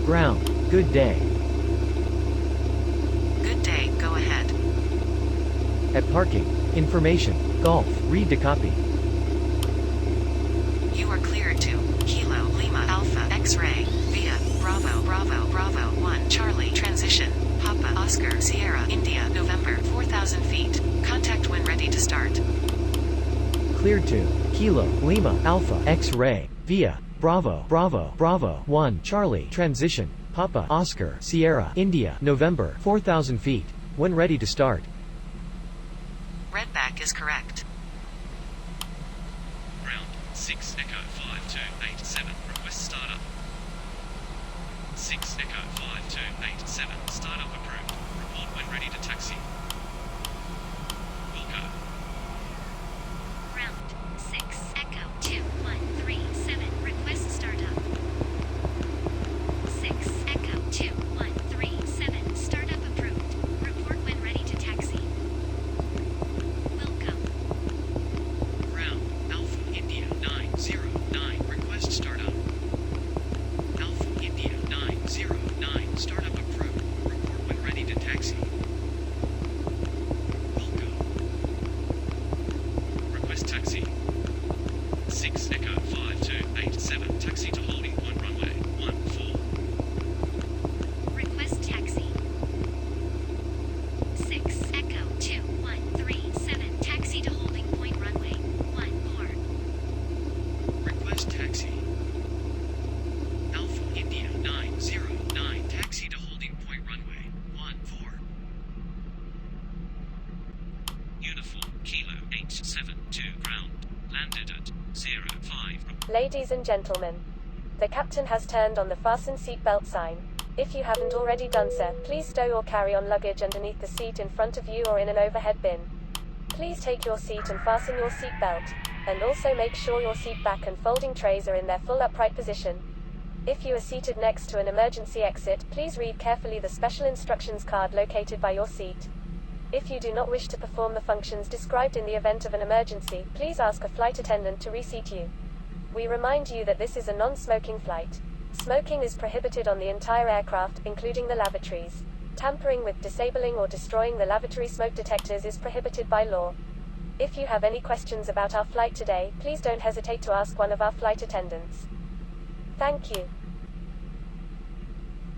Ground. Good day. Good day, go ahead. At parking. Information. Golf. Read to copy. You are cleared to Kilo Lima Alpha X-ray via Bravo Bravo Bravo 1 Charlie transition Papa Oscar Sierra India November 4,000 feet. Contact when ready to start. Cleared to Kilo Lima Alpha X-ray via Bravo Bravo Bravo 1 Charlie transition Papa Oscar Sierra India November 4,000 feet. When ready to start. Redback is correct. Ground 6 Echo 5287 request startup. 6 Echo 5287 startup approved. Report when ready to taxi. Wilco. Ground 6 Echo 2137 request startup. 6 Echo 2137 startup approved. Report when ready to taxi. Welcome. Ground Alpha India 909 request startup. Alpha India 909 startup approved. Report when ready to taxi. Wilco. Request taxi. 6 Echo 5287 taxi to holding point runway 14. Request taxi. 6 Echo 2137 taxi to holding point runway 14. Request taxi. Alpha India 909 taxi to holding point runway 14. Uniform Kilo 872 ground. Landed at 05. Ladies and gentlemen, the captain has turned on the fasten seatbelt sign. If you haven't already done so, please stow your carry-on luggage underneath the seat in front of you or in an overhead bin. Please take your seat and fasten your seatbelt, and also make sure your seat back and folding trays are in their full upright position. If you are seated next to an emergency exit, please read carefully the special instructions card located by your seat. If you do not wish to perform the functions described in the event of an emergency, please ask a flight attendant to reseat you. We remind you that this is a non-smoking flight. Smoking is prohibited on the entire aircraft, including the lavatories. Tampering with, disabling or destroying the lavatory smoke detectors is prohibited by law. If you have any questions about our flight today, please don't hesitate to ask one of our flight attendants. Thank you.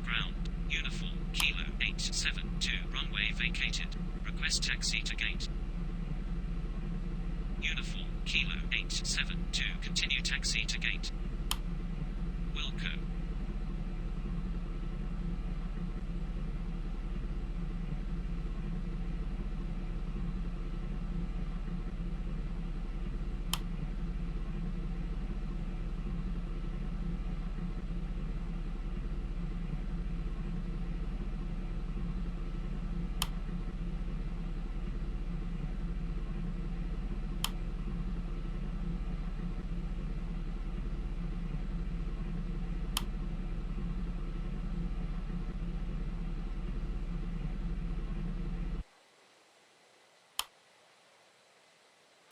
Ground. Uniform Kilo 872 runway vacated. Request taxi to gate. Uniform Kilo 872 continue taxi to gate. Wilco.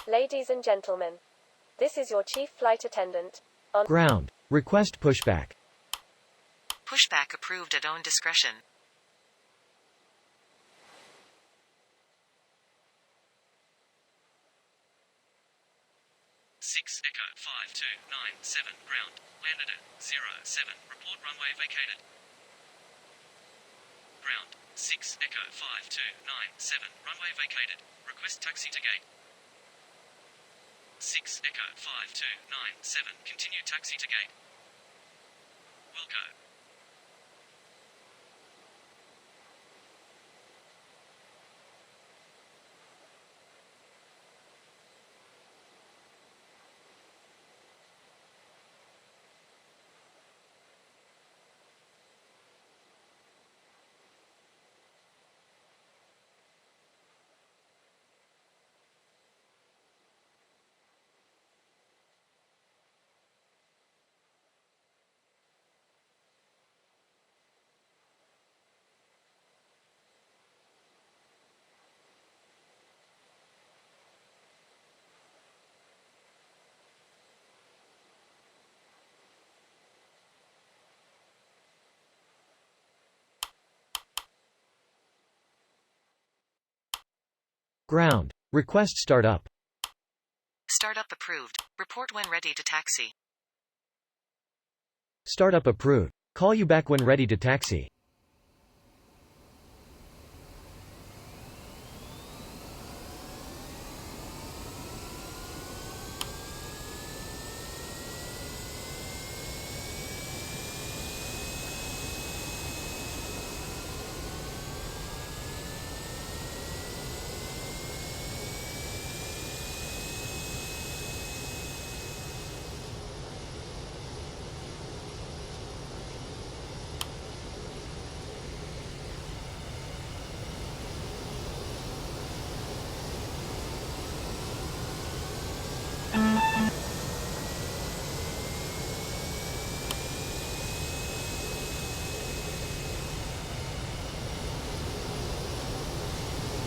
Ladies and gentlemen, this is your chief flight attendant. On Ground. Request pushback. Pushback approved at own discretion. 6 Echo 5297 ground. Landed at 07. Report runway vacated. Ground 6 Echo 5297 runway vacated. Request taxi to gate. 6 Echo 5297 continue taxi to gate. Wilco. Ground. Request startup. Startup approved. Report when ready to taxi. Startup approved. Call you back when ready to taxi.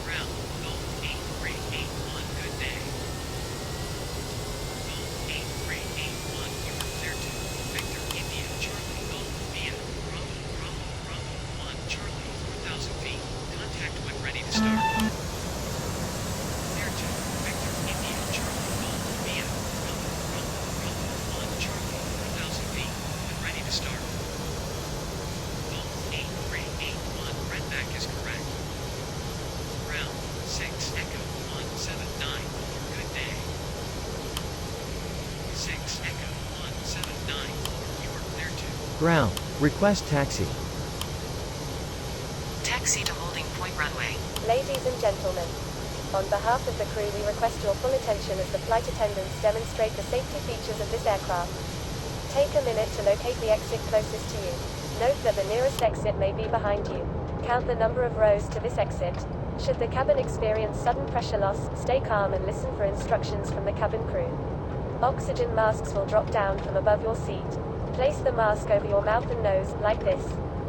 Ground, Golf 8381, good day. Golf 8381, you are clear to Victor, India, Charlie, Golf, via Bravo, Bravo, Bravo, 1, Charlie, 4,000 feet. Contact when ready to start. Clear to Victor, India, Charlie, Golf, via Bravo, Bravo, Bravo, 1, Charlie, 4,000 feet. When ready to start. Golf 8381, Redback is correct. Ground 6 Echo 179, good day. 6 Echo 179, you are clear to. Ground. Request taxi. Taxi to holding point runway. Ladies and gentlemen, on behalf of the crew we request your full attention as the flight attendants demonstrate the safety features of this aircraft. Take a minute to locate the exit closest to you. Note that the nearest exit may be behind you. Count the number of rows to this exit. Should the cabin experience sudden pressure loss, stay calm and listen for instructions from the cabin crew. Oxygen masks will drop down from above your seat. Place the mask over your mouth and nose, like this.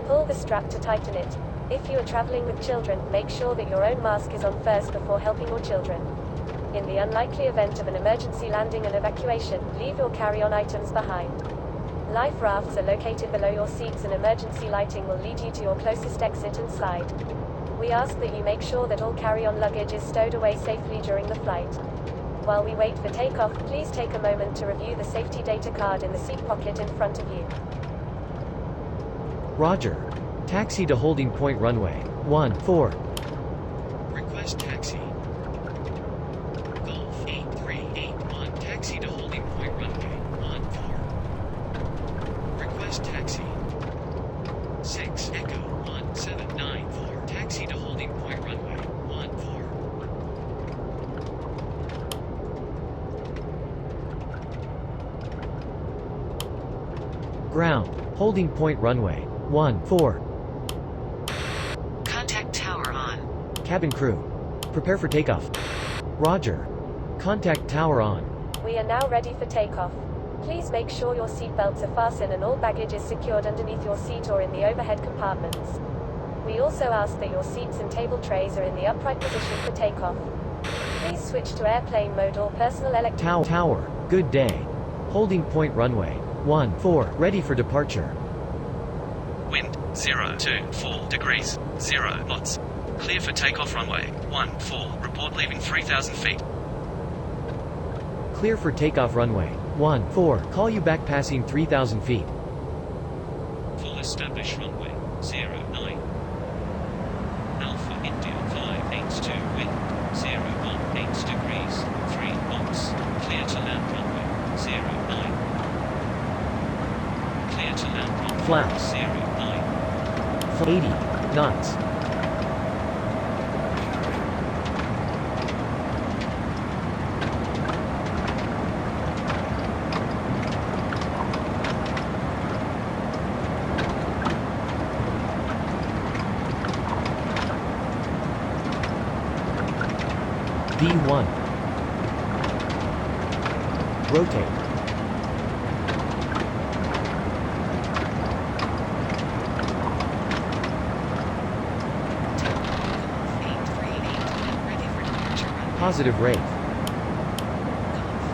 Pull the strap to tighten it. If you are traveling with children, make sure that your own mask is on first before helping your children. In the unlikely event of an emergency landing and evacuation, leave your carry-on items behind. Life rafts are located below your seats and emergency lighting will lead you to your closest exit and slide. We ask that you make sure that all carry-on luggage is stowed away safely during the flight. While we wait for takeoff, please take a moment to review the safety data card in the seat pocket in front of you. Roger. Taxi to holding point runway. 14. Request taxi. Golf 8381, taxi to holding point runway 14. Request taxi. 6 Echo 1794, taxi to holding point runway 14. Ground. Holding point runway. 14. Contact tower on. Cabin crew. Prepare for takeoff. Roger. Contact tower on. We are now ready for takeoff. Please make sure your seat belts are fastened and all baggage is secured underneath your seat or in the overhead compartments. We also ask that your seats and table trays are in the upright position for takeoff. Please switch to airplane mode or personal electronic. Tower. Good day. Holding point runway. 14. Ready for departure. Wind 024 degrees, 0 knots. Clear for takeoff runway 14. Report leaving 3,000 feet. Clear for takeoff runway. 14. Call you back passing 3,000 feet. Full established runway 09. Alpha India 582 wind 018 degrees, 3 knots. Clear to land runway 09. Clear to land runway Flaps. 09. 80 knots. V1. Rotate. Golf 8381, ready for departure runway. Positive rate.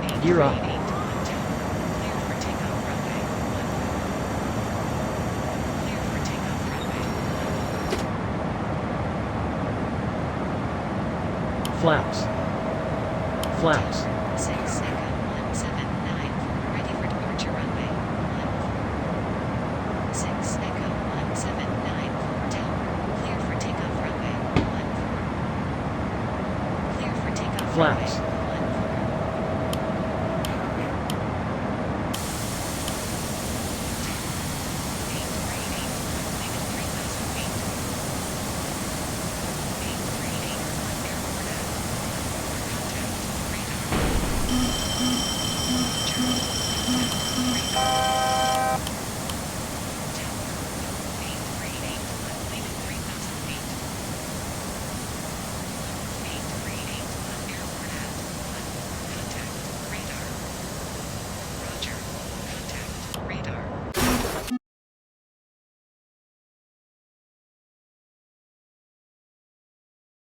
Golf Gear up. 8381, clear for takeoff runway 14. Clear for takeoff runway 14. Flaps. Flaps. 6 Echo 1794 ready for departure runway 14. 6 Echo 1794 tower clear for takeoff runway 14. Clear for takeoff Flaps. runway